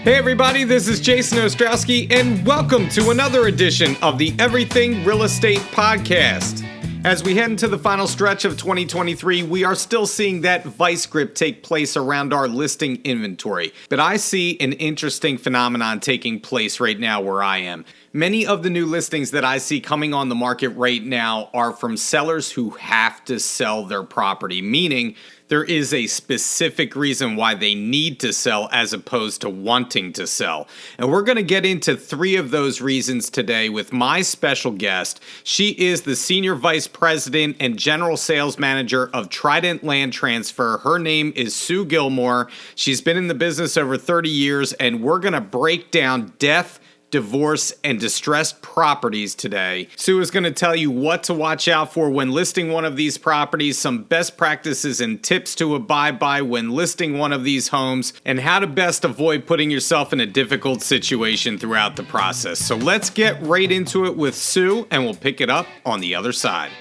Hey everybody, this is Jason Ostrowski, and welcome to another edition of the Everything Real Estate Podcast. As we head into the final stretch of 2023, we are still seeing that vice grip take place around our listing inventory. But I see an interesting phenomenon taking place right now where I am. Many of the new listings that I see coming on the market right now are from sellers who have to sell their property, meaning there is a specific reason why they need to sell as opposed to wanting to sell. And we're going to get into 3 of those reasons today with my special guest. She is the Senior Vice President and General Sales Manager of Trident Land Transfer. Her name is Sue Gilmore. She's been in the business over 30 years, and we're going to break down death, divorce, and distressed properties today. Sue is going to tell you what to watch out for when listing one of these properties, some best practices and tips to abide by when listing one of these homes, and how to best avoid putting yourself in a difficult situation throughout the process. So let's get right into it with Sue, and we'll pick it up on the other side.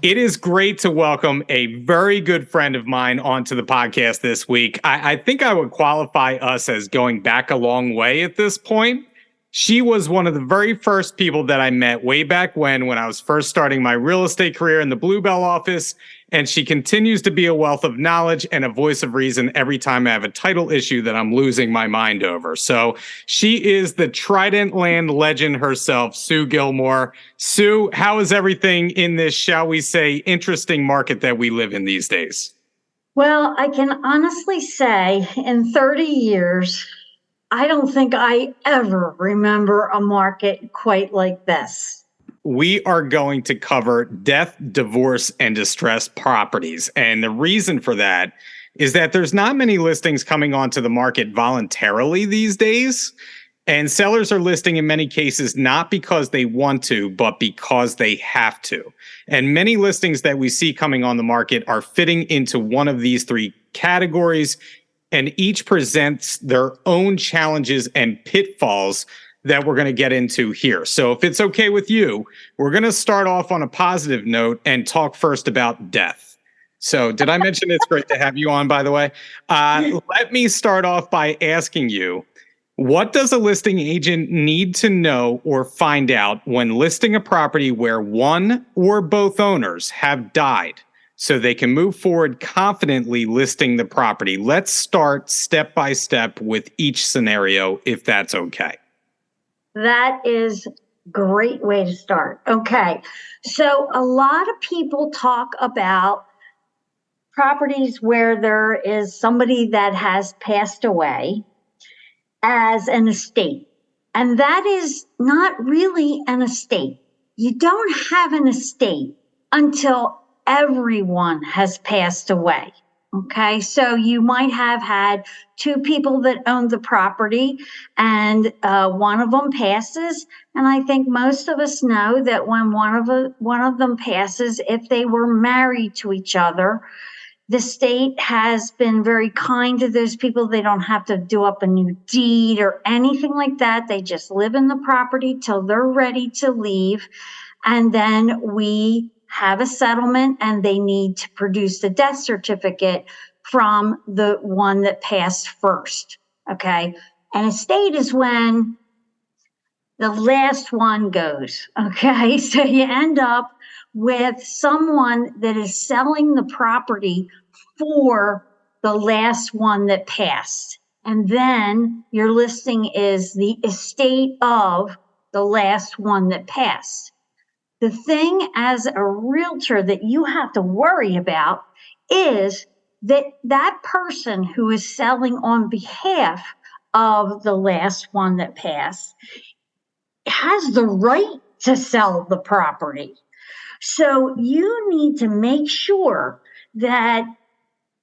It is great to welcome a very good friend of mine onto the podcast this week. I think I would qualify us as going back a long way at this point. She was one of the very first people that I met way back when I was first starting my real estate career in the Bluebell office, and she continues to be a wealth of knowledge and a voice of reason every time I have a title issue that I'm losing my mind over. So she is the Trident Land legend herself, Sue Gilmore. Sue, how is everything in this, shall we say, interesting market that we live in these days? Well, I can honestly say in 30 years, I don't think I ever remember a market quite like this. We are going to cover death, divorce, and distressed properties. And the reason for that is that there's not many listings coming onto the market voluntarily these days. And sellers are listing in many cases not because they want to, but because they have to. And many listings that we see coming on the market are fitting into one of these 3 categories, and each presents their own challenges and pitfalls that we're going to get into here. So if it's okay with you, we're going to start off on a positive note and talk first about death. So did I mention it's great to have you on, by the way? Let me start off by asking you, what does a listing agent need to know or find out when listing a property where one or both owners have died, so they can move forward confidently listing the property? Let's start step by step with each scenario, if that's okay. That is a great way to start. Okay, so a lot of people talk about properties where there is somebody that has passed away as an estate, and that is not really an estate. You don't have an estate until everyone has passed away. Okay, so you might have had 2 people that owned the property, and one of them passes. And I think most of us know that when one of them passes, if they were married to each other, the state has been very kind to those people. They don't have to do up a new deed or anything like that. They just live in the property till they're ready to leave, and then we have a settlement, and they need to produce the death certificate from the one that passed first. Okay. An estate is when the last one goes. Okay. So you end up with someone that is selling the property for the last one that passed. And then your listing is the estate of the last one that passed. The thing as a realtor that you have to worry about is that that person who is selling on behalf of the last one that passed has the right to sell the property. So you need to make sure that,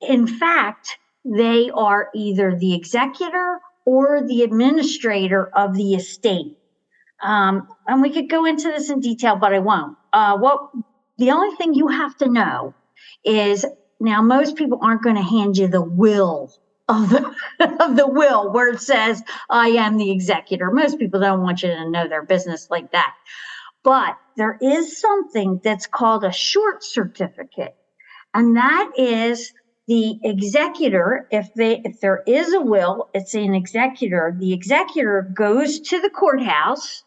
in fact, they are either the executor or the administrator of the estate. And we could go into this in detail, but I won't. The only thing you have to know is, now most people aren't going to hand you the will of the will where it says, I am the executor. Most people don't want you to know their business like that. But there is something that's called a short certificate. And that is the executor, if there is a will, it's an executor. The executor goes to the courthouse,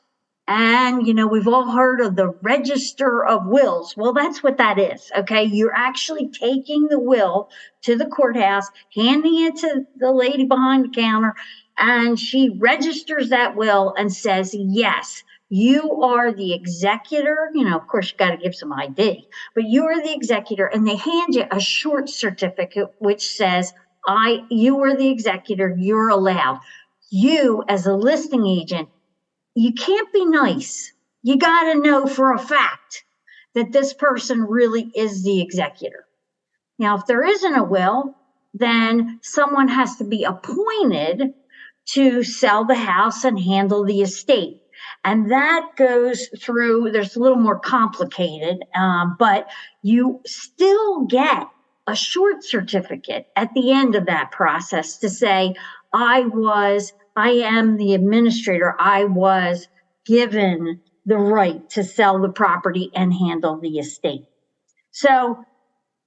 and we've all heard of the register of wills. Well, that's what that is. Okay, you're actually taking the will to the courthouse, handing it to the lady behind the counter, and she registers that will and says, yes, you are the executor. Of course, you got to give some ID, but you are the executor, and they hand you a short certificate which says, you are the executor, you're allowed. You, as a listing agent, you can't be nice. You got to know for a fact that this person really is the executor. Now, if there isn't a will, then someone has to be appointed to sell the house and handle the estate. And that goes through, there's a little more complicated, but you still get a short certificate at the end of that process to say, I am the administrator. I was given the right to sell the property and handle the estate. So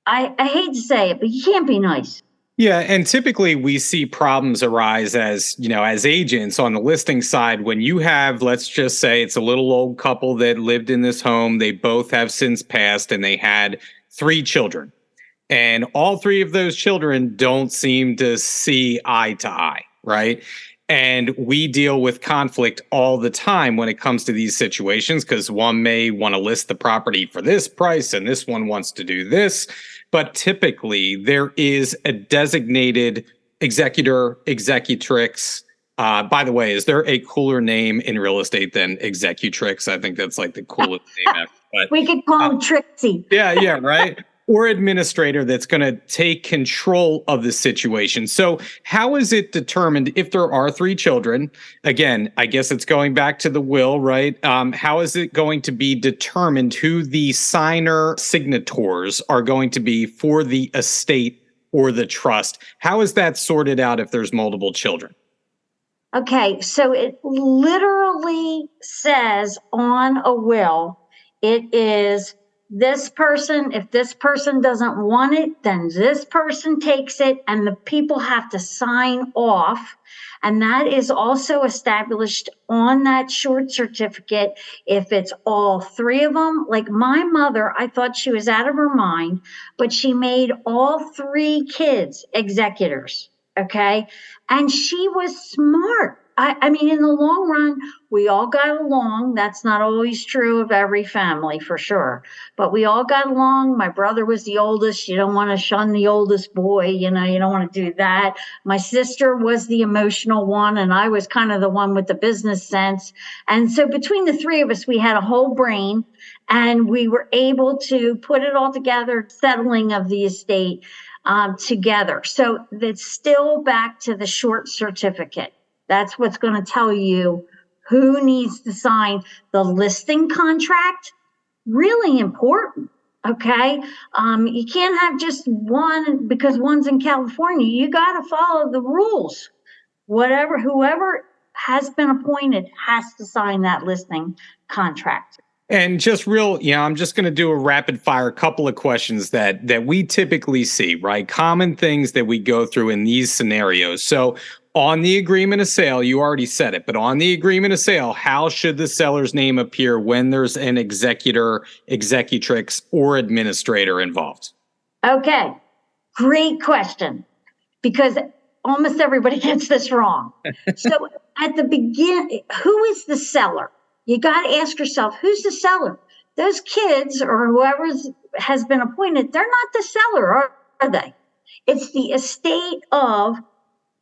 I hate to say it, but you can't be nice. Yeah, and typically we see problems arise as agents on the listing side when you have, let's just say it's a little old couple that lived in this home. They both have since passed and they had 3 children. And all 3 of those children don't seem to see eye to eye, right? And we deal with conflict all the time when it comes to these situations because one may want to list the property for this price and this one wants to do this. But typically there is a designated executor, executrix. By the way, is there a cooler name in real estate than executrix? I think that's like the coolest name ever. But, we could call him Trixie. Yeah, right. Or administrator that's going to take control of the situation. So how is it determined if there are 3 children? Again, I guess it's going back to the will, right? How is it going to be determined who the signators are going to be for the estate or the trust? How is that sorted out if there's multiple children? Okay, so it literally says on a will, it is this person. If this person doesn't want it, then this person takes it, and the people have to sign off. And that is also established on that short certificate. If it's all 3 of them, like my mother, I thought she was out of her mind, but she made all 3 kids executors. Okay. And she was smart. I mean, in the long run, we all got along. That's not always true of every family, for sure. But we all got along. My brother was the oldest. You don't want to shun the oldest boy. You don't want to do that. My sister was the emotional one, and I was kind of the one with the business sense. And so between the 3 of us, we had a whole brain, and we were able to put it all together, settling of the estate together. So it's still back to the short certificate. That's what's going to tell you who needs to sign the listing contract. Really important. Okay. You can't have just one because one's in California. You got to follow the rules. Whoever has been appointed has to sign that listing contract. And just I'm just going to do a rapid fire couple of questions that we typically see, right? Common things that we go through in these scenarios. So on the agreement of sale, you already said it, but on the agreement of sale, how should the seller's name appear when there's an executor, executrix, or administrator involved? Okay, great question, because almost everybody gets this wrong. So at the beginning, who is the seller? You got to ask yourself, who's the seller? Those kids or whoever has been appointed, they're not the seller, are they? It's the estate of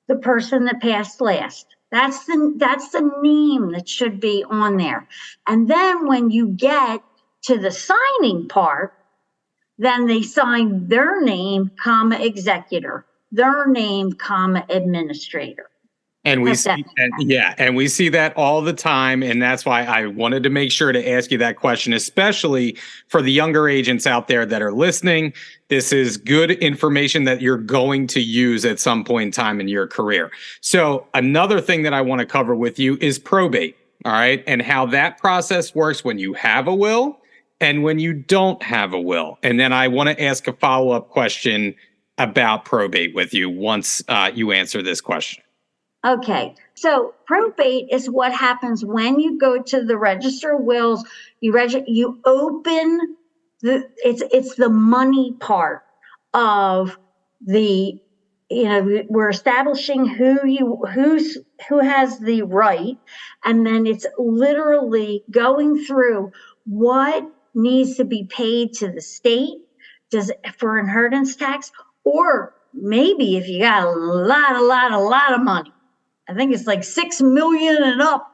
the person that passed last. That's the name that should be on there. And then when you get to the signing part, then they sign their name, comma, executor, their name, comma, administrator. And we see that, and we see that all the time. And that's why I wanted to make sure to ask you that question, especially for the younger agents out there that are listening. This is good information that you're going to use at some point in time in your career. So another thing that I want to cover with you is probate. All right. And how that process works when you have a will and when you don't have a will. And then I want to ask a follow-up question. about probate with you once you answer this question. Okay, so probate is what happens when you go to the Register of Wills. You open it's the money part of the, we're establishing who has the right, and then it's literally going through what needs to be paid to the state for inheritance tax, or maybe if you got a lot of money. I think it's like 6 million and up.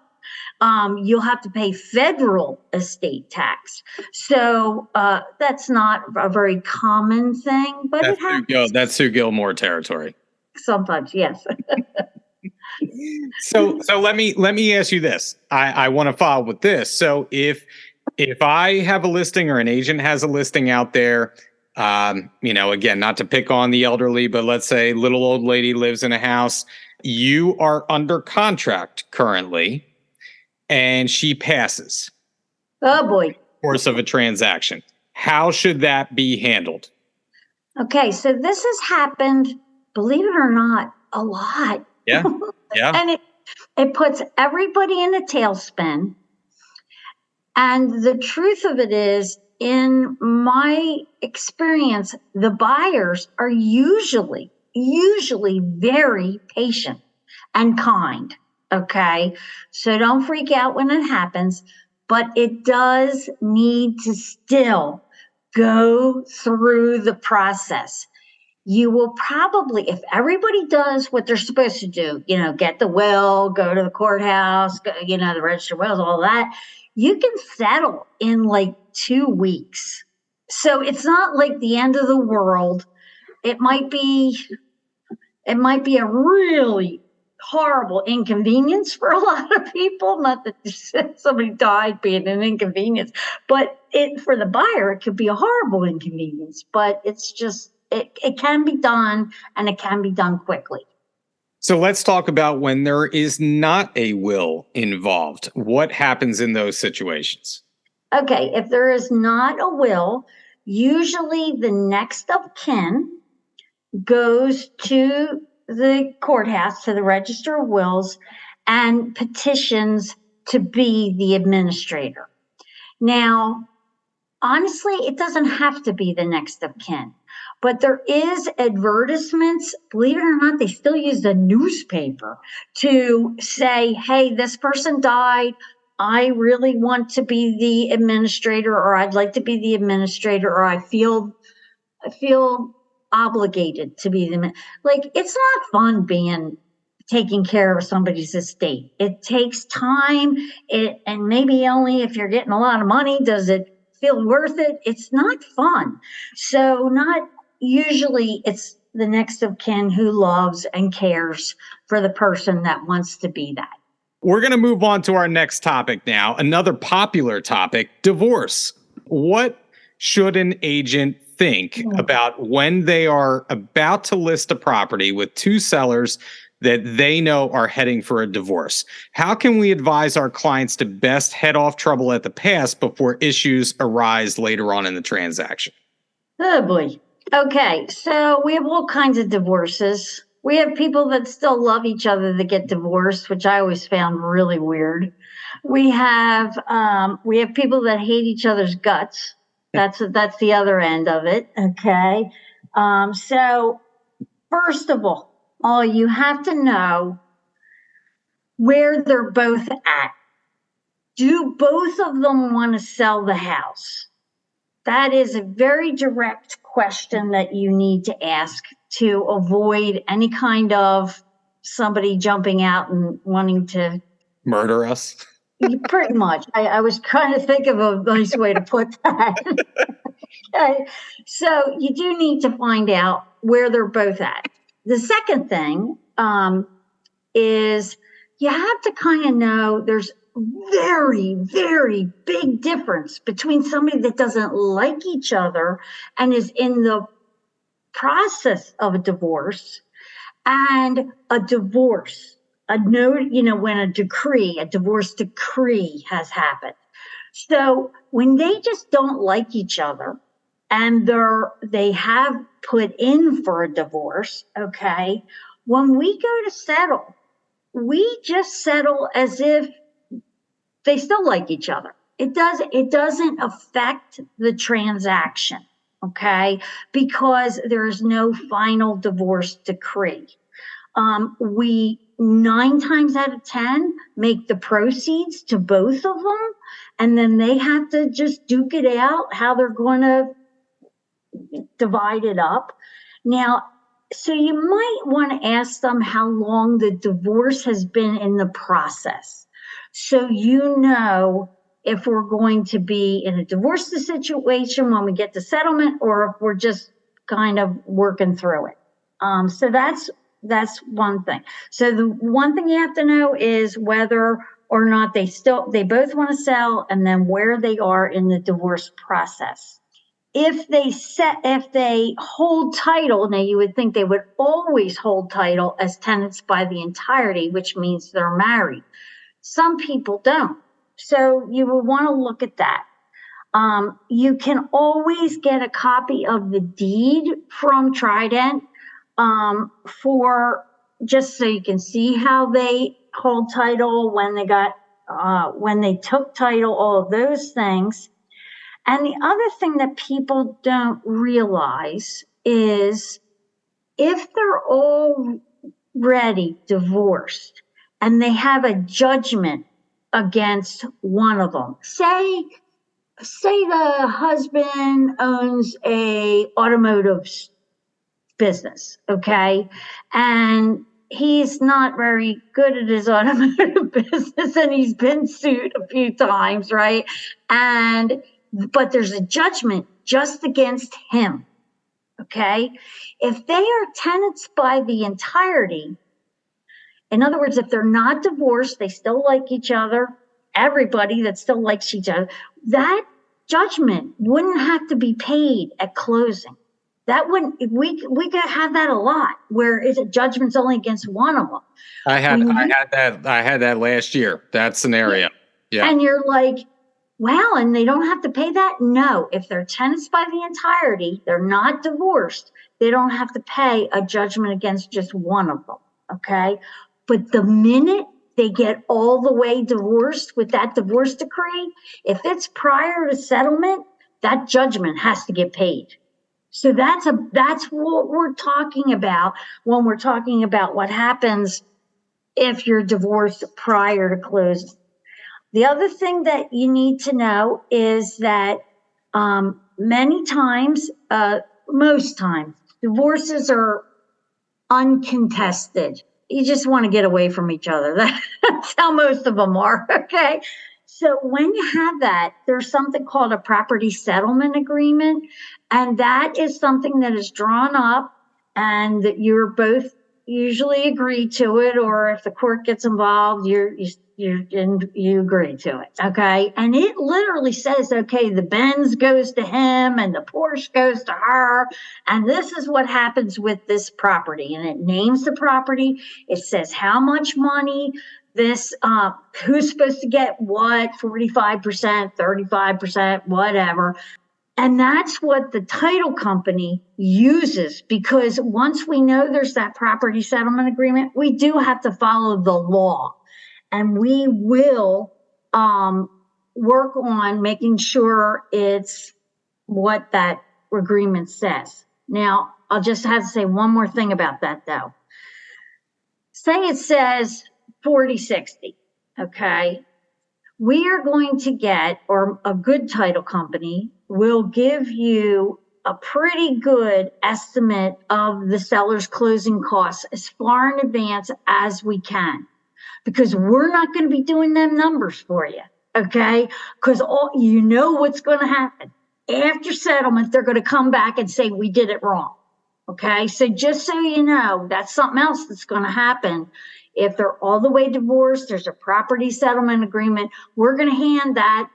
You'll have to pay federal estate tax. So that's not a very common thing, but it happens. That's Sue Gilmore territory. Sometimes, yes. So let me ask you this. I want to follow with this. So if I have a listing or an agent has a listing out there, again, not to pick on the elderly, but let's say little old lady lives in a house. You are under contract currently, and she passes. Oh boy. Course of a transaction. How should that be handled? Okay, so this has happened, believe it or not, a lot. Yeah. And it puts everybody in a tailspin. And the truth of it is, in my experience, the buyers are usually very patient and kind. Okay. So don't freak out when it happens, but it does need to still go through the process. You will probably, if everybody does what they're supposed to do, get the will, go to the courthouse, the Register of Wills, all that, you can settle in like 2 weeks. So it's not like the end of the world. It might be a really horrible inconvenience for a lot of people. Not that somebody died being an inconvenience, but for the buyer, it could be a horrible inconvenience. But it's just, it can be done, and it can be done quickly. So let's talk about when there is not a will involved. What happens in those situations? Okay, if there is not a will, usually the next of kin goes to the courthouse, to the Register of Wills, and petitions to be the administrator. Now, honestly, it doesn't have to be the next of kin, but there is advertisements. Believe it or not, they still use the newspaper to say, hey, this person died. I really want to be the administrator, or I'd like to be the administrator, or I feel obligated to be the, like, it's not fun taking care of somebody's estate. It takes time. And maybe only if you're getting a lot of money, does it feel worth it? It's not fun. So not usually it's the next of kin who loves and cares for the person that wants to be that. We're going to move on to our next topic now. Another popular topic, divorce. What should an agent think about when they are about to list a property with two sellers that they know are heading for a divorce? How can we advise our clients to best head off trouble at the pass before issues arise later on in the transaction? Oh boy. Okay, so we have all kinds of divorces. We have people that still love each other that get divorced, which I always found really weird. We have people that hate each other's guts. That's the other end of it. Okay. So first of all, you have to know where they're both at. Do both of them want to sell the house? That is a very direct question that you need to ask to avoid any kind of somebody jumping out and wanting to murder us. Pretty much. I was trying to think of a nice way to put that. Okay. So you do need to find out where they're both at. The second thing is you have to kind of know there's very, very big difference between somebody that doesn't like each other and is in the process of a divorce and a divorce. When a divorce decree has happened. So when they just don't like each other and they have put in for a divorce, okay, when we go to settle, we just settle as if they still like each other. It doesn't affect the transaction, okay, because there is no final divorce decree. We 9 times out of 10 make the proceeds to both of them, and then they have to just duke it out how they're going to divide it up. Now, so you might want to ask them how long the divorce has been in the process. So you know if we're going to be in a divorce situation when we get to settlement, or if we're just kind of working through it. So that's one thing. So the one thing you have to know is whether or not they both want to sell, and then where they are in the divorce process. If they hold title, now you would think they would always hold title as tenants by the entirety, which means they're married. Some people don't. So you would want to look at that. You can always get a copy of the deed from Trident, for just so you can see how they hold title, when they took title, all of those things. And the other thing that people don't realize is if they're already divorced and they have a judgment against one of them, say the husband owns a automotive business, okay, and he's not very good at his automotive business, and he's been sued a few times, right? But there's a judgment just against him, okay? If they are tenants by the entirety, in other words, if they're not divorced, they still like each other, everybody that still likes each other, that judgment wouldn't have to be paid at closing. That wouldn't, we could have that a lot, where it's a judgment's only against one of them. I had that last year, that scenario. Yeah. And you're like, wow, and they don't have to pay that? No, if they're tenants by the entirety, they're not divorced, they don't have to pay a judgment against just one of them, okay? But the minute they get all the way divorced with that divorce decree, if it's prior to settlement, that judgment has to get paid. So that's what we're talking about when we're talking about what happens if you're divorced prior to closing. The other thing that you need to know is that many times, most times, divorces are uncontested. You just want to get away from each other. That's how most of them are, okay? So when you have that, there's something called a property settlement agreement, and that is something that is drawn up, and that you're both usually agree to it, or if the court gets involved, you agree to it, okay? And it literally says, okay, the Benz goes to him and the Porsche goes to her, and this is what happens with this property. And it names the property. It says how much money this, who's supposed to get what, 45%, 35%, whatever. And that's what the title company uses, because once we know there's that property settlement agreement, we do have to follow the law. And we will work on making sure it's what that agreement says. Now, I'll just have to say one more thing about that, though. Say it says 40/60, okay? We are going to get, or a good title company will give you a pretty good estimate of the seller's closing costs as far in advance as we can, because we're not going to be doing them numbers for you, okay? Because you know what's going to happen. After settlement, they're going to come back and say, we did it wrong, okay? So just so you know, that's something else that's going to happen. If they're all the way divorced, there's a property settlement agreement, we're going to hand that.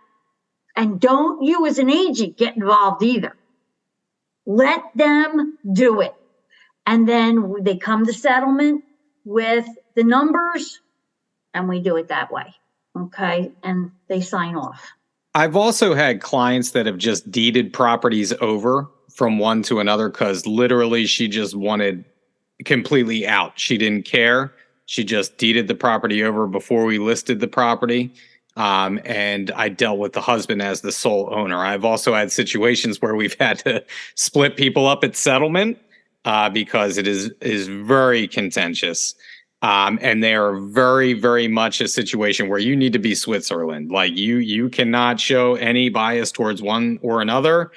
And don't you as an agent get involved either. Let them do it. And then they come to settlement with the numbers, and we do it that way, okay? And they sign off. I've also had clients that have just deeded properties over from one to another because literally she just wanted completely out. She didn't care. She just deeded the property over before we listed the property. And I dealt with the husband as the sole owner. I've also had situations where we've had to split people up at settlement because it is very contentious. And they are very, very much a situation where you need to be Switzerland. Like you cannot show any bias towards one or another.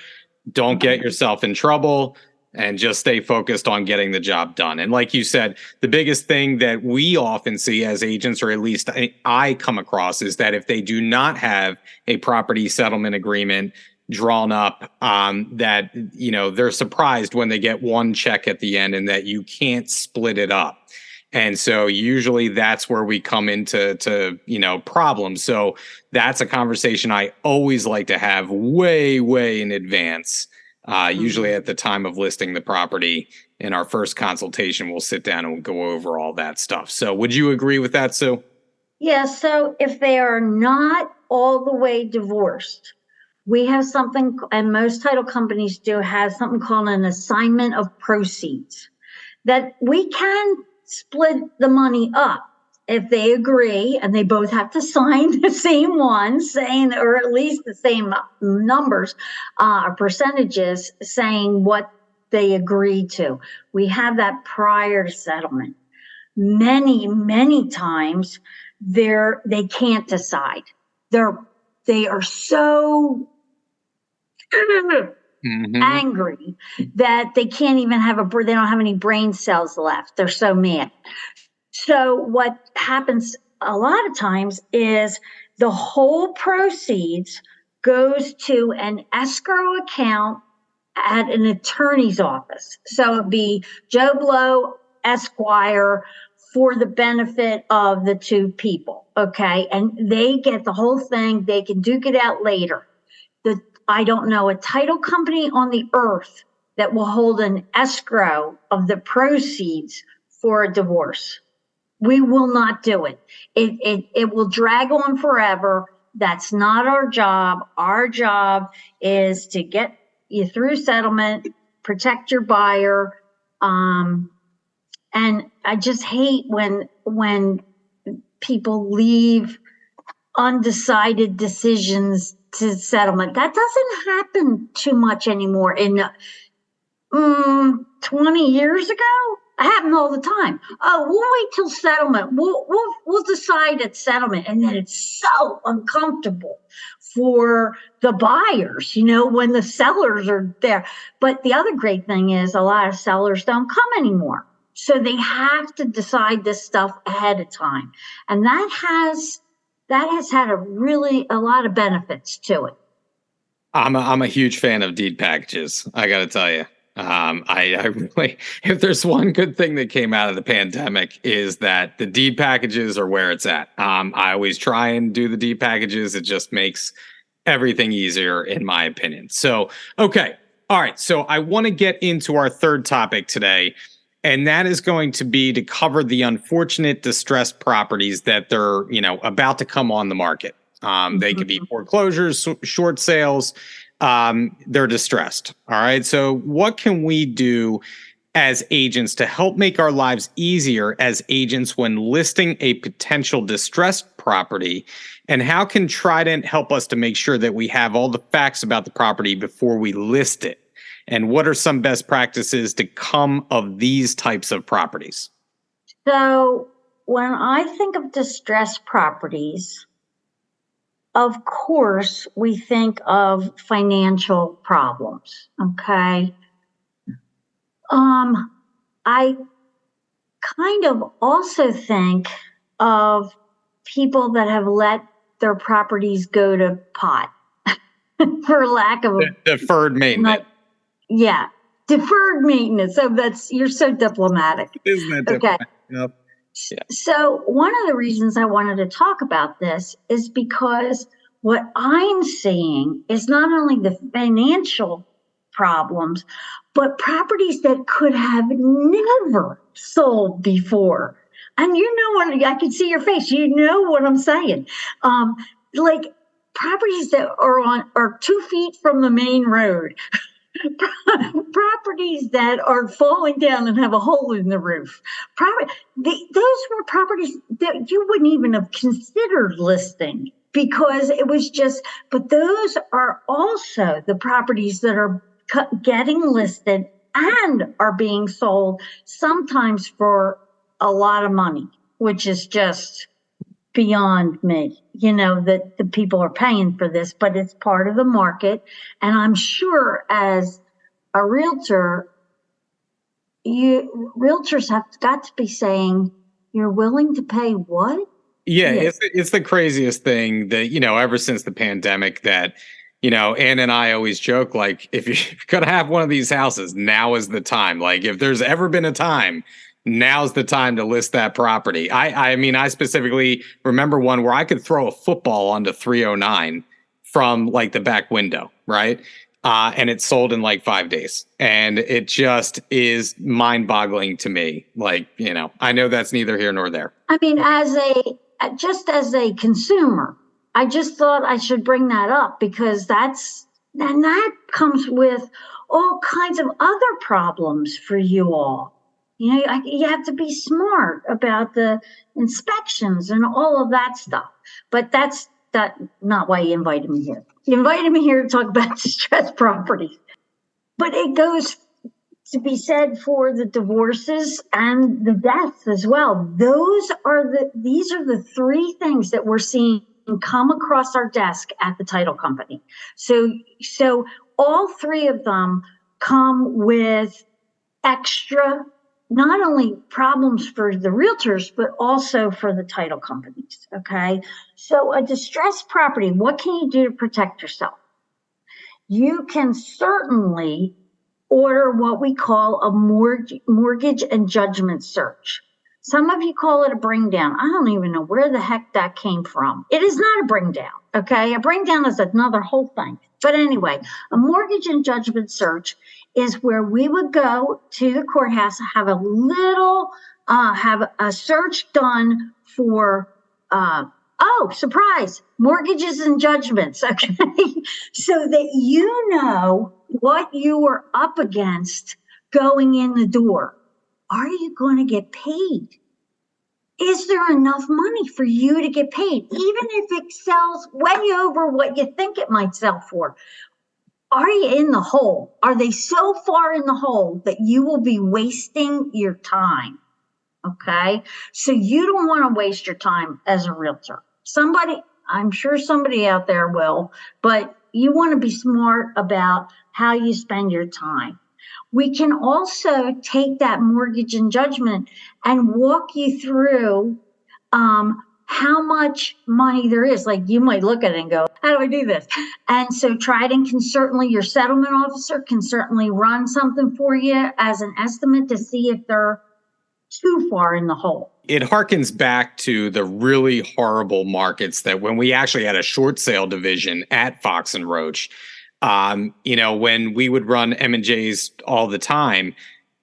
Don't get yourself in trouble and just stay focused on getting the job done. And like you said, the biggest thing that we often see as agents, or at least I come across, is that if they do not have a property settlement agreement drawn up, that, you know, they're surprised when they get one check at the end and that you can't split it up. And so usually that's where we come into you know, problems. So that's a conversation I always like to have way, way in advance. Usually at the time of listing the property. In our first consultation, we'll sit down and we'll go over all that stuff. So would you agree with that, Sue? Yeah, so if they are not all the way divorced, we have something, and most title companies do have something called an assignment of proceeds, that we can split the money up if they agree, and they both have to sign the same one saying, or at least the same numbers or percentages saying what they agreed to. We have that prior to settlement. Many times they can't decide. They are so angry that they can't even they don't have any brain cells left. They're so mad. So what happens a lot of times is the whole proceeds goes to an escrow account at an attorney's office. So it'd be Joe Blow, Esquire, for the benefit of the two people. Okay. And they get the whole thing. They can duke it out later. I don't know a title company on the earth that will hold an escrow of the proceeds for a divorce. We will not do it. It will drag on forever. That's not our job. Our job is to get you through settlement, protect your buyer. And I just hate when people leave undecided decisions to settlement. That doesn't happen too much anymore. In 20 years ago, it happened all the time. Oh, we'll wait till settlement. We'll decide at settlement, and then it's so uncomfortable for the buyers, you know, when the sellers are there. But the other great thing is a lot of sellers don't come anymore, so they have to decide this stuff ahead of time, and that has had a lot of benefits to it. I'm a huge fan of deed packages. I got to tell you, I really, if there's one good thing that came out of the pandemic, is that the deed packages are where it's at. I always try and do the deed packages. It just makes everything easier, in my opinion. So, okay. All right. So I want to get into our third topic today. And that is going to be to cover the unfortunate distressed properties that they're, you know, about to come on the market. They could be foreclosures, short sales. They're distressed. All right. So what can we do as agents to help make our lives easier as agents when listing a potential distressed property? And how can Trident help us to make sure that we have all the facts about the property before we list it? And what are some best practices to come of these types of properties? So when I think of distressed properties, of course, we think of financial problems. Okay. I kind of also think of people that have let their properties go to pot for lack of deferred maintenance. Yeah, deferred maintenance. So you're so diplomatic. Isn't that diplomatic? Okay. Yep. Yeah. So one of the reasons I wanted to talk about this is because what I'm seeing is not only the financial problems, but properties that could have never sold before. And you know what, I can see your face. You know what I'm saying. Like properties that are 2 feet from the main road, properties that are falling down and have a hole in the roof. Those were properties that you wouldn't even have considered listing because it was just, but those are also the properties that are getting listed and are being sold sometimes for a lot of money, which is just beyond me, that the people are paying for this, but it's part of the market. And I'm sure as a realtor, realtors have got to be saying, you're willing to pay what? Yeah, it's the craziest thing that, ever since the pandemic that, Ann and I always joke, like, if you're going to have one of these houses, now is the time. Like, if there's ever been a time, now's the time to list that property. I mean, I specifically remember one where I could throw a football onto 309 from like the back window, right? And it sold in like 5 days. And it just is mind boggling to me. Like, I know that's neither here nor there. I mean, just as a consumer, I just thought I should bring that up because that comes with all kinds of other problems for you all. You have to be smart about the inspections and all of that stuff. But that's not why you invited me here. You invited me here to talk about distressed properties. But it goes to be said for the divorces and the deaths as well. These are the three things that we're seeing come across our desk at the title company. So all three of them come with extra, not only problems for the realtors, but also for the title companies, okay? So a distressed property, what can you do to protect yourself? You can certainly order what we call a mortgage and judgment search. Some of you call it a bring down. I don't even know where the heck that came from. It is not a bring down, okay? A bring down is another whole thing. But anyway, a mortgage and judgment search is where we would go to the courthouse, have a search done for, surprise, mortgages and judgments, okay? So that you know what you are up against going in the door. Are you going to get paid? Is there enough money for you to get paid? Even if it sells way over what you think it might sell for. Are you in the hole? Are they so far in the hole that you will be wasting your time? Okay. So you don't want to waste your time as a realtor. I'm sure somebody out there will, but you want to be smart about how you spend your time. We can also take that mortgage and judgment and walk you through how much money there is. Like you might look at it and go, how do I do this? And so Trident can certainly, your settlement officer can certainly run something for you as an estimate to see if they're too far in the hole. It harkens back to the really horrible markets that when we actually had a short sale division at Fox and Roach, when we would run M&Js all the time,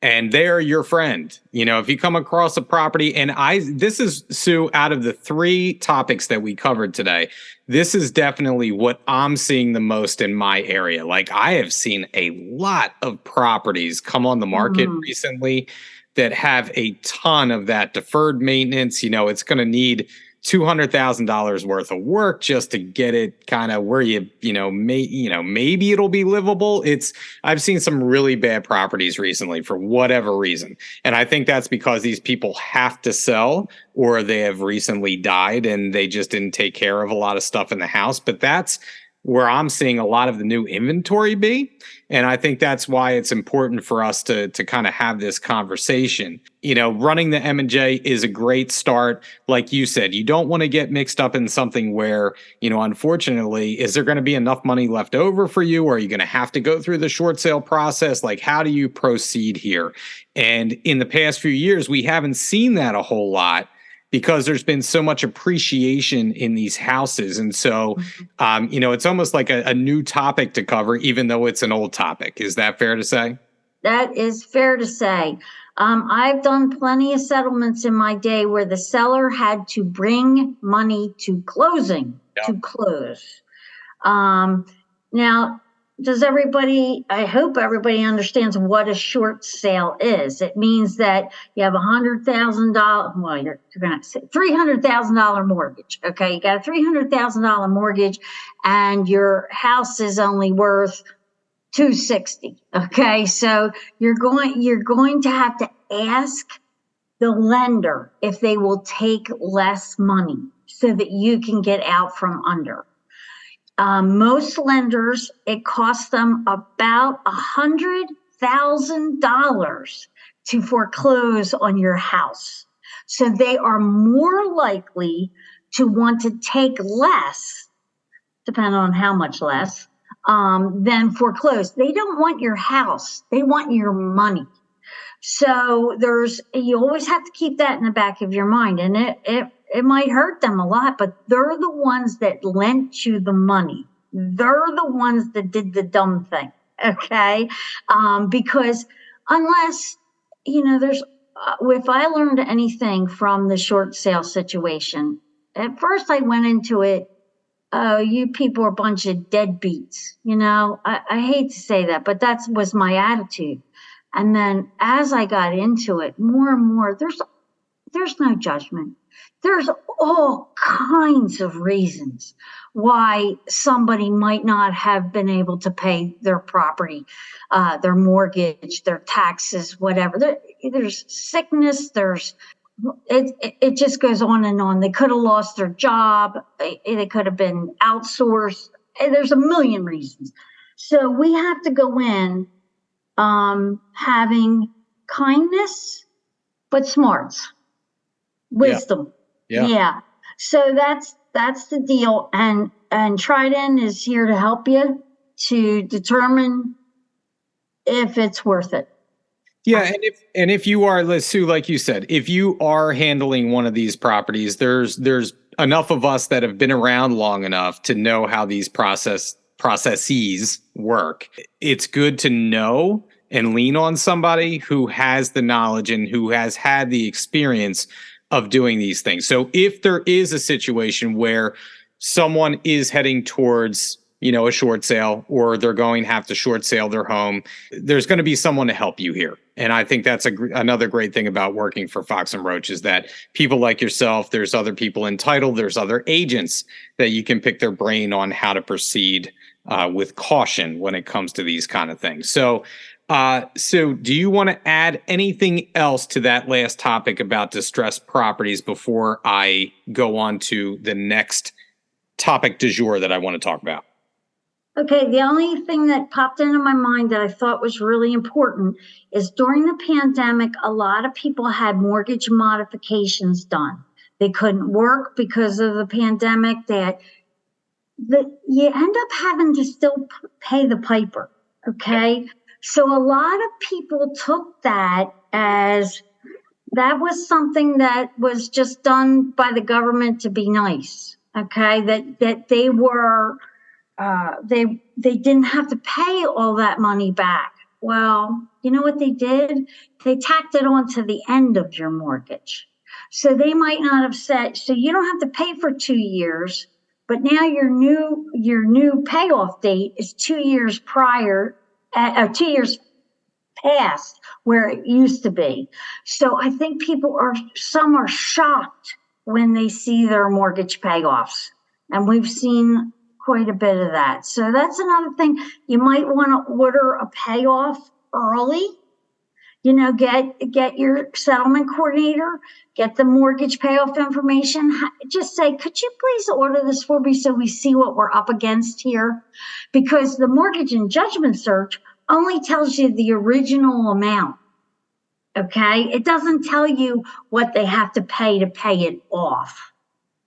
and they're your friend. If you come across a property, and this is, Sue, out of the three topics that we covered today, this is definitely what I'm seeing the most in my area. Like I have seen a lot of properties come on the market recently that have a ton of that deferred maintenance. It's going to need $200,000 worth of work just to get it kind of where maybe it'll be livable. I've seen some really bad properties recently for whatever reason. And I think that's because these people have to sell or they have recently died and they just didn't take care of a lot of stuff in the house. But that's where I'm seeing a lot of the new inventory be. And I think that's why it's important for us to kind of have this conversation. Running the M&J is a great start. Like you said, you don't want to get mixed up in something where, unfortunately, is there going to be enough money left over for you? Or are you going to have to go through the short sale process? Like, how do you proceed here? And in the past few years, we haven't seen that a whole lot, because there's been so much appreciation in these houses. And so, it's almost like a new topic to cover, even though it's an old topic. Is that fair to say? That is fair to say. I've done plenty of settlements in my day where the seller had to bring money to closing to close. Now, I hope everybody understands what a short sale is. It means that you have $100,000, well, you're going to say $300,000 mortgage. Okay. You got a $300,000 mortgage and your house is only worth 260. Okay. So you're going to have to ask the lender if they will take less money so that you can get out from under. Most lenders, it costs them about $100,000 to foreclose on your house. So they are more likely to want to take less, depending on how much less, than foreclose. They don't want your house. They want your money. So you always have to keep that in the back of your mind. And it might hurt them a lot, but they're the ones that lent you the money. They're the ones that did the dumb thing. Okay. Because unless, if I learned anything from the short sale situation, at first I went into it, oh, you people are a bunch of deadbeats. I hate to say that, but that was my attitude. And then as I got into it more and more, there's no judgment. There's all kinds of reasons why somebody might not have been able to pay their property, their mortgage, their taxes, whatever. There's sickness. It just goes on and on. They could have lost their job. They could have been outsourced. There's a million reasons. So we have to go in having kindness, but smarts, wisdom. Yeah. So that's the deal. And Trident is here to help you to determine if it's worth it. Yeah, and if you are, Sue, like you said, if you are handling one of these properties, there's enough of us that have been around long enough to know how these processes work. It's good to know and lean on somebody who has the knowledge and who has had the experience of doing these things. So if there is a situation where someone is heading towards, a short sale, or they're going to have to short sale their home, there's going to be someone to help you here. And I think that's another great thing about working for Fox and Roach is that people like yourself, there's other people entitled, there's other agents that you can pick their brain on how to proceed with caution when it comes to these kind of things. So do you want to add anything else to that last topic about distressed properties before I go on to the next topic du jour that I want to talk about? Okay, the only thing that popped into my mind that I thought was really important is during the pandemic, a lot of people had mortgage modifications done. They couldn't work because of the pandemic. You end up having to still pay the piper, okay? So a lot of people took that as that was something that was just done by the government to be nice, okay? That they were, they didn't have to pay all that money back. Well, you know what they did? They tacked it on to the end of your mortgage. So they might not have said, so you don't have to pay for 2 years, but now your new payoff date is 2 years prior, 2 years past where it used to be. So I think some are shocked when they see their mortgage payoffs. And we've seen quite a bit of that. So that's another thing. You might want to order a payoff early. Get your settlement coordinator, get the mortgage payoff information. Just say, could you please order this for me so we see what we're up against here? Because the mortgage and judgment search only tells you the original amount. Okay? It doesn't tell you what they have to pay it off.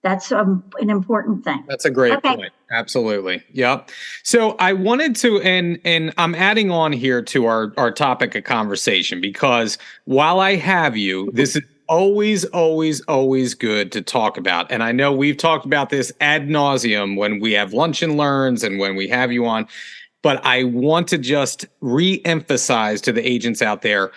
That's an important thing. That's a great point. Absolutely. Yep. So I wanted to, and I'm adding on here to our topic of conversation, because while I have you, this is always, always, always good to talk about. And I know we've talked about this ad nauseum when we have lunch and learns and when we have you on, but I want to just re-emphasize to the agents out there,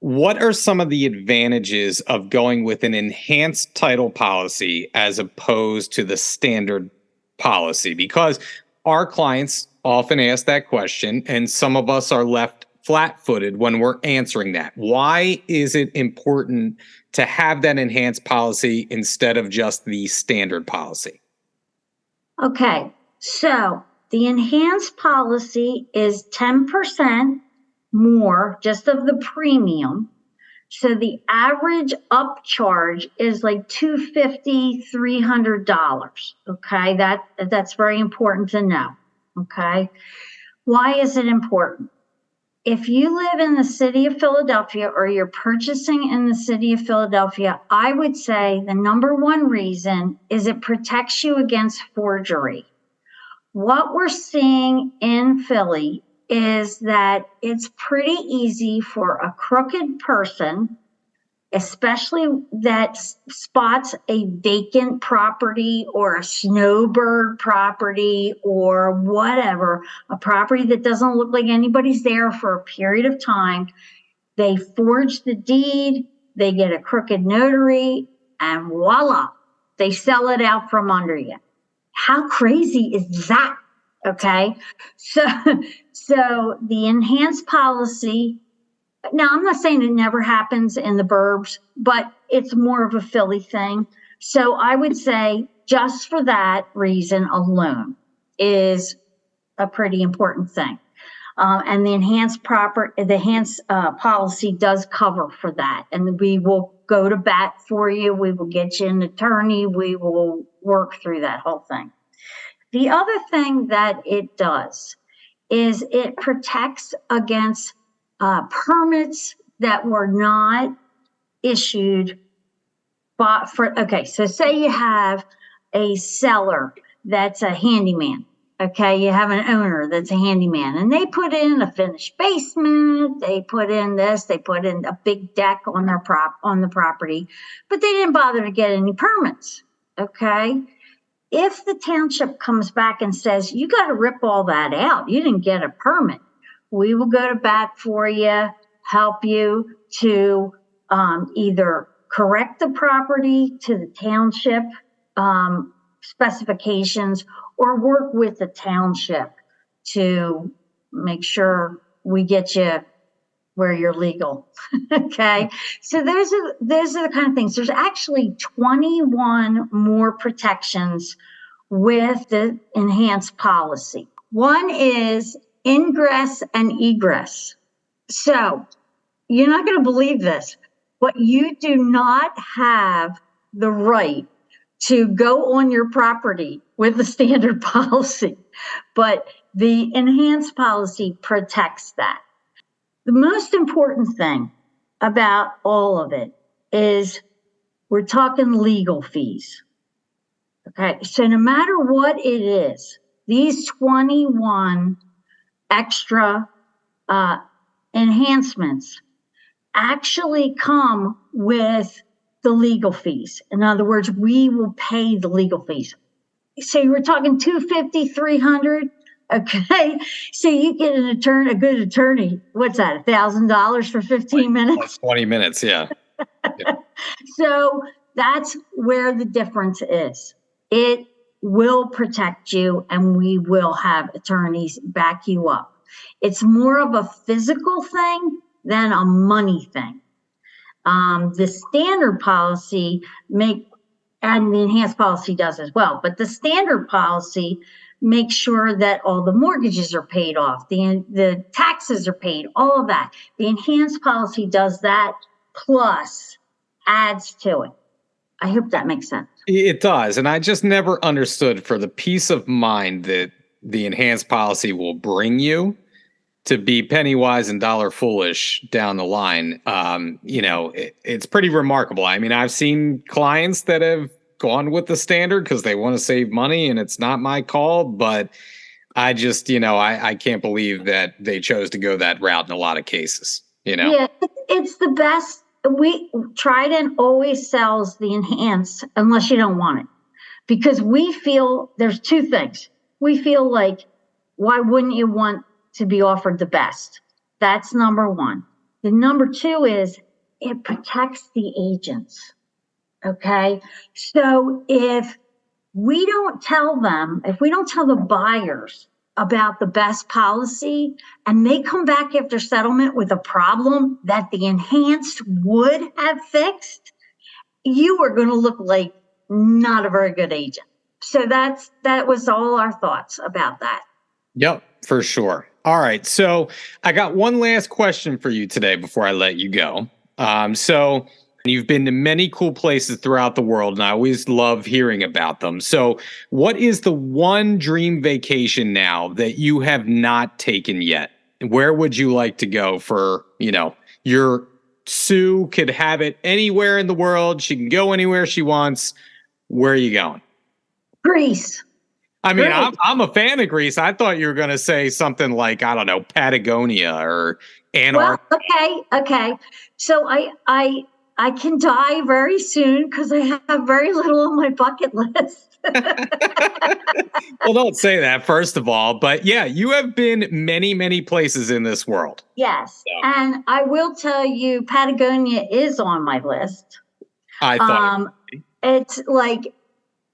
what are some of the advantages of going with an enhanced title policy as opposed to the standard policy? Because our clients often ask that question, and some of us are left flat-footed when we're answering that. Why is it important to have that enhanced policy instead of just the standard policy? Okay, so the enhanced policy is 10% more just of the premium. So the average upcharge is like $250, $300. Okay, that's very important to know. Okay, why is it important? If you live in the city of Philadelphia or you're purchasing in the city of Philadelphia, I would say the number one reason is it protects you against forgery. What we're seeing in Philly is that it's pretty easy for a crooked person, especially that spots a vacant property or a snowbird property or whatever, a property that doesn't look like anybody's there for a period of time. They forge the deed, they get a crooked notary, and voila, they sell it out from under you. How crazy is that? Okay, so the enhanced policy. Now, I'm not saying it never happens in the burbs, but it's more of a Philly thing. So I would say just for that reason alone is a pretty important thing. And the enhanced policy does cover for that. And we will go to bat for you. We will get you an attorney. We will work through that whole thing. The other thing that it does is it protects against permits that were not issued. So say you have a seller that's a handyman. Okay, you have an owner that's a handyman, and they put in a finished basement. They put in this. They put in a big deck on the property, but they didn't bother to get any permits. Okay. If the township comes back and says, you got to rip all that out, you didn't get a permit, we will go to bat for you, help you to either correct the property to the township specifications or work with the township to make sure we get you where you're legal. Okay, so those are the kind of things. There's actually 21 more protections with the enhanced policy. One is ingress and egress. So you're not going to believe this, but you do not have the right to go on your property with the standard policy, but the enhanced policy protects that. The most important thing about all of it is we're talking legal fees. Okay, so no matter what it is, these 21 extra enhancements actually come with the legal fees. In other words, we will pay the legal fees. So you were talking $250, $300. Okay, so you get a good attorney. What's that? $1,000 for 15 minutes? 20 minutes, yeah. So that's where the difference is. It will protect you, and we will have attorneys back you up. It's more of a physical thing than a money thing. The standard policy and the enhanced policy does as well, but the standard policy makes sure that all the mortgages are paid off, the taxes are paid, all of that. The enhanced policy does that plus adds to it. I hope that makes sense. It does. And I just never understood, for the peace of mind that the enhanced policy will bring you to be penny wise and dollar foolish down the line. It's pretty remarkable. I mean, I've seen clients that have gone with the standard because they want to save money, and it's not my call, but I just, I can't believe that they chose to go that route in a lot of cases, Yeah, it's the best. Trident always sells the enhanced unless you don't want it, because we feel there's two things. We feel like, why wouldn't you want to be offered the best? That's number one. The number two is it protects the agents. Okay. So if we don't tell them, if we don't tell the buyers about the best policy and they come back after settlement with a problem that the enhanced would have fixed, you are going to look like not a very good agent. So that was all our thoughts about that. Yep, for sure. All right. So I got one last question for you today before I let you go. So you've been to many cool places throughout the world, and I always love hearing about them. So what is the one dream vacation now that you have not taken yet? Where would you like to go for, your Sue could have it anywhere in the world. She can go anywhere she wants. Where are you going? Greece. I mean, I'm a fan of Greece. I thought you were going to say something like, I don't know, Patagonia or Antarctica. Well, okay. So I can die very soon because I have very little on my bucket list. Well, don't say that, first of all. But yeah, you have been many, many places in this world. Yes. So. And I will tell you, Patagonia is on my list. I thought it's like,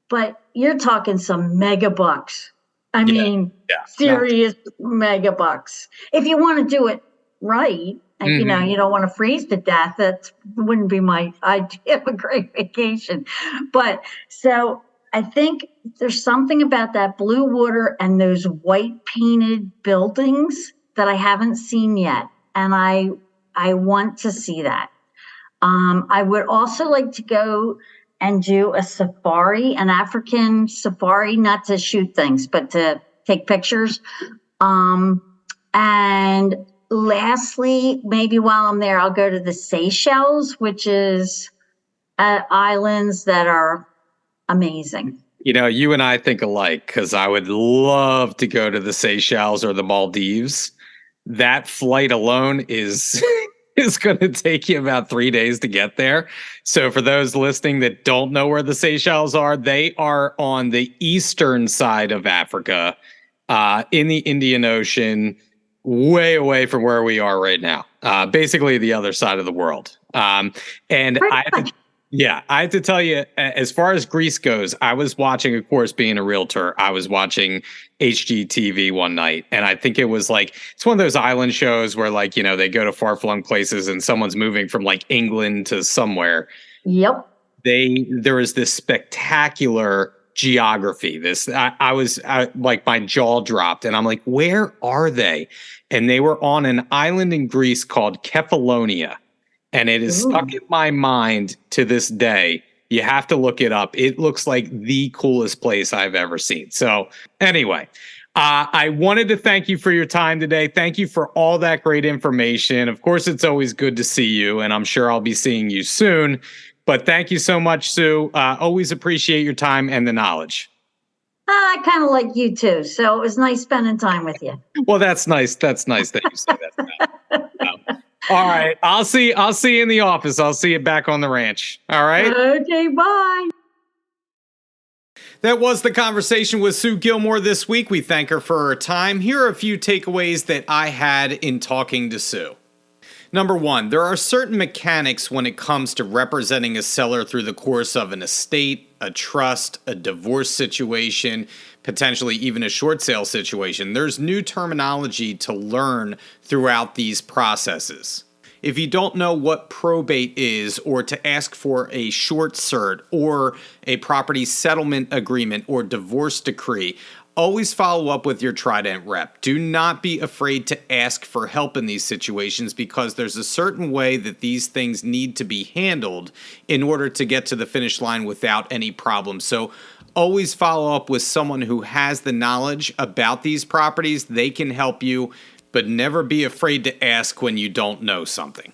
but you're talking some mega bucks. I mean, serious mega bucks. If you want to do it right, and you don't want to freeze to death, that wouldn't be my idea of a great vacation. But so I think there's something about that blue water and those white painted buildings that I haven't seen yet. And I want to see that. I would also like to go and do a safari, an African safari, not to shoot things, but to take pictures. And lastly, maybe while I'm there, I'll go to the Seychelles, which is islands that are amazing. You and I think alike, because I would love to go to the Seychelles or the Maldives. That flight alone is going to take you about 3 days to get there. So for those listening that don't know where the Seychelles are, they are on the eastern side of Africa, in the Indian Ocean, way away from where we are right now. Basically the other side of the world. I have to tell you, as far as Greece goes, I was watching, of course, being a realtor, I was watching HGTV one night, and I think it was like, it's one of those island shows where they go to far-flung places and someone's moving from England to somewhere. Yep. There is this spectacular geography. My jaw dropped, and I'm like, where are they? And they were on an island in Greece called Kefalonia. And it is stuck in my mind to this day. You have to look it up. It looks like the coolest place I've ever seen. So anyway, I wanted to thank you for your time today. Thank you for all that great information. Of course, it's always good to see you, and I'm sure I'll be seeing you soon. But thank you so much, Sue. Always appreciate your time and the knowledge. I kind of like you too. So it was nice spending time with you. Well, that's nice. That's nice that you said that. All right. I'll see you in the office. I'll see you back on the ranch. All right. Okay. Bye. That was the conversation with Sue Gilmore this week. We thank her for her time. Here are a few takeaways that I had in talking to Sue. Number one, there are certain mechanics when it comes to representing a seller through the course of an estate, a trust, a divorce situation, potentially even a short sale situation. There's new terminology to learn throughout these processes. If you don't know what probate is, or to ask for a short cert or a property settlement agreement or divorce decree, always follow up with your Trident rep. Do not be afraid to ask for help in these situations, because there's a certain way that these things need to be handled in order to get to the finish line without any problems. So always follow up with someone who has the knowledge about these properties. They can help you, but never be afraid to ask when you don't know something.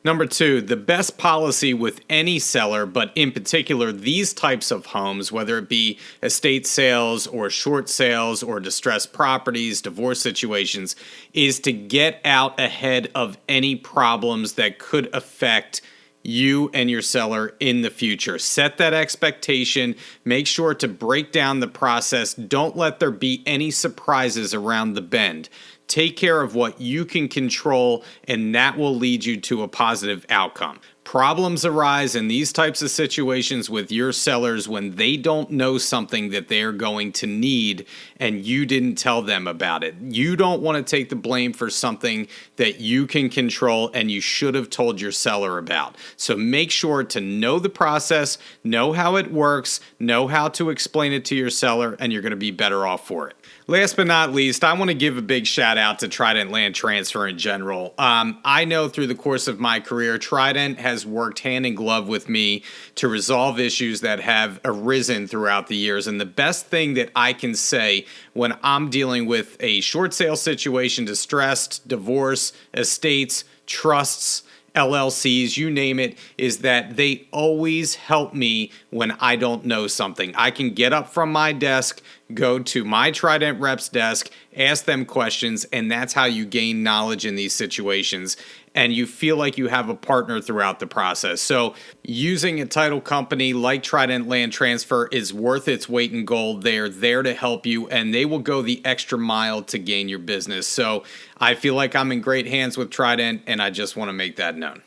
Number two, the best policy with any seller, but in particular these types of homes, whether it be estate sales or short sales or distressed properties, divorce situations, is to get out ahead of any problems that could affect you and your seller in the future. Set that expectation. Make sure to break down the process. Don't let there be any surprises around the bend. Take care of what you can control, and that will lead you to a positive outcome. Problems arise in these types of situations with your sellers when they don't know something that they're going to need and you didn't tell them about it. You don't want to take the blame for something that you can control and you should have told your seller about. So make sure to know the process, know how it works, know how to explain it to your seller, and you're going to be better off for it. Last but not least, I want to give a big shout out to Trident Land Transfer in general. I know through the course of my career, Trident has worked hand in glove with me to resolve issues that have arisen throughout the years. And the best thing that I can say when I'm dealing with a short sale situation, distressed, divorce, estates, trusts, LLCs, you name it, is that they always help me when I don't know something. I can get up from my desk, go to my Trident rep's desk, ask them questions, and that's how you gain knowledge in these situations. And you feel like you have a partner throughout the process. So using a title company like Trident Land Transfer is worth its weight in gold. They're there to help you, and they will go the extra mile to gain your business. So I feel like I'm in great hands with Trident, and I just want to make that known.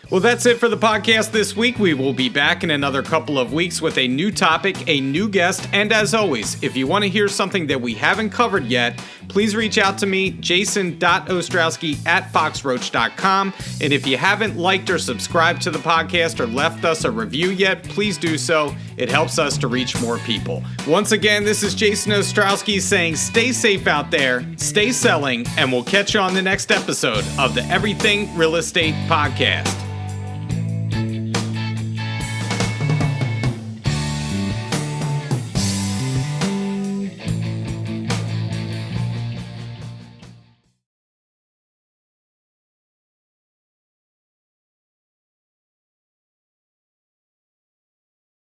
Well, that's it for the podcast this week. We will be back in another couple of weeks with a new topic, a new guest, and as always, if you want to hear something that we haven't covered yet, please reach out to me, jason.ostrowski@foxroach.com. And if you haven't liked or subscribed to the podcast or left us a review yet, please do so. It helps us to reach more people. Once again, this is Jason Ostrowski saying stay safe out there, stay selling, and we'll catch you on the next episode of the Everything Real Estate Podcast.